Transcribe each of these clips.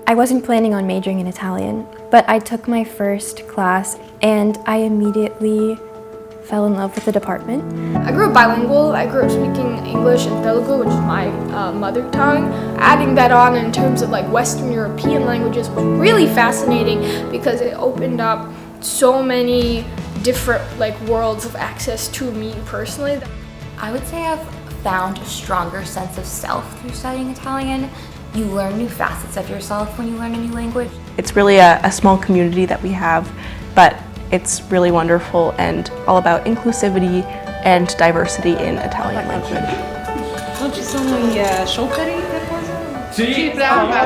I wasn't planning on majoring in Italian, but I took my first class and I immediately fell in love with the department. I grew up bilingual. I grew up speaking English and Telugu, which is my mother tongue. Adding that on in terms of like Western European languages was really fascinating because it opened up so many different like worlds of access to me personally. I would say I've found a stronger sense of self through studying Italian. You learn new facets of yourself when you learn a new language. It's really a small community that we have, but it's really wonderful and all about inclusivity and diversity in Italian language. Non ci sono i scioperi per caso? Sì, brava,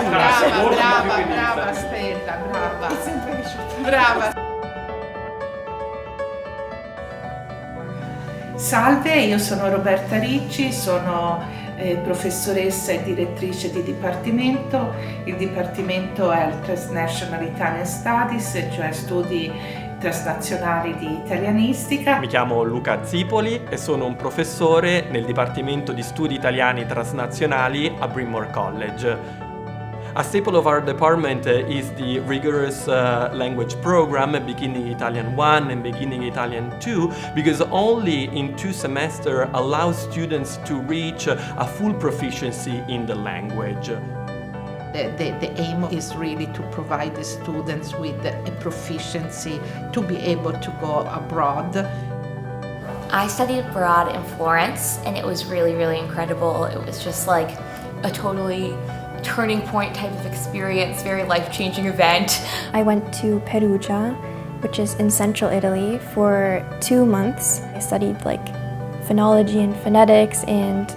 Stella, brava. È sempre che scioperi. Brava. Salve, io sono Roberta Ricci, sono professoressa e direttrice di dipartimento. Il dipartimento è il Transnational Italian Studies, cioè studi transnazionali di italianistica. Mi chiamo Luca Zipoli e sono un professore nel Dipartimento di Studi Italiani Transnazionali a Bryn Mawr College. A staple of our department is the rigorous language program, Beginning Italian 1 and Beginning Italian 2, because only in 2 semesters allows students to reach a full proficiency in the language. The aim is really to provide the students with a proficiency to be able to go abroad. I studied abroad in Florence and it was really, really incredible. It was just like a totally turning point type of experience, very life-changing event. I went to Perugia, which is in central Italy, for 2 months. I studied like phonology and phonetics and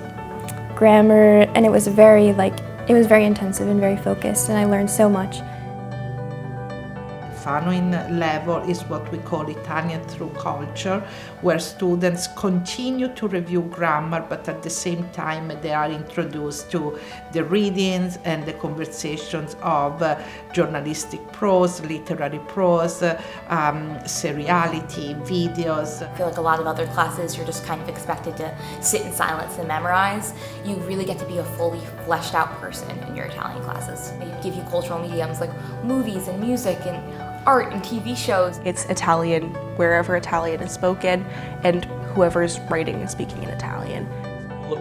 grammar, and it was very intensive and very focused, and I learned so much. Following level is what we call Italian through culture, where students continue to review grammar, but at the same time they are introduced to the readings and the conversations of journalistic prose, literary prose, seriality, videos. I feel like a lot of other classes you're just kind of expected to sit in silence and memorize. You really get to be a fully fleshed out person in your Italian classes. They give you cultural mediums like movies and music and art and TV shows. It's Italian wherever Italian is spoken and whoever's writing is speaking in Italian.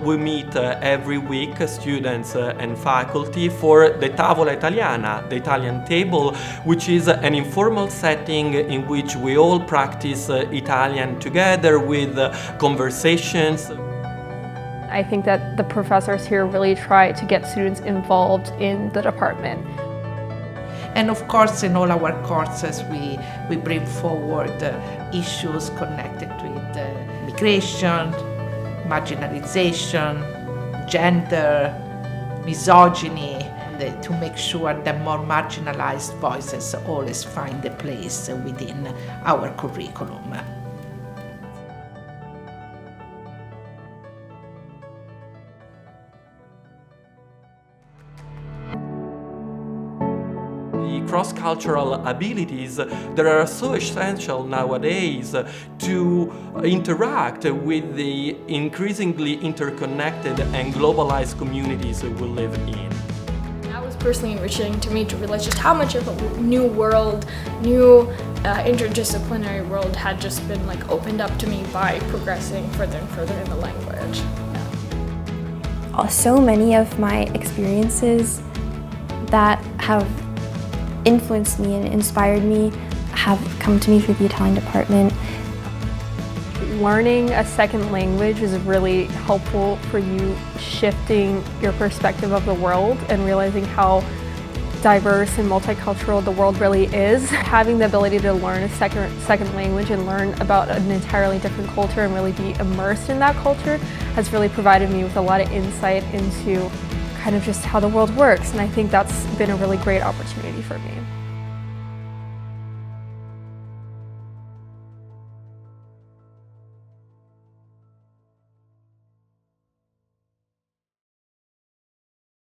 We meet every week students and faculty for the Tavola Italiana, the Italian table, which is an informal setting in which we all practice Italian together with conversations. I think that the professors here really try to get students involved in the department. And of course, in all our courses, we bring forward issues connected with migration, marginalization, gender, misogyny, to make sure that more marginalized voices always find a place within our curriculum. Cross-cultural abilities that are so essential nowadays to interact with the increasingly interconnected and globalized communities we live in. That was personally enriching to me to realize just how much of a new world, new interdisciplinary world had just been like opened up to me by progressing further and further in the language. So many of my experiences that have influenced me and inspired me have come to me through the Italian department. Learning a second language is really helpful for you shifting your perspective of the world and realizing how diverse and multicultural the world really is. Having the ability to learn a second language and learn about an entirely different culture and really be immersed in that culture has really provided me with a lot of insight into kind of just how the world works, and I think that's been a really great opportunity for me.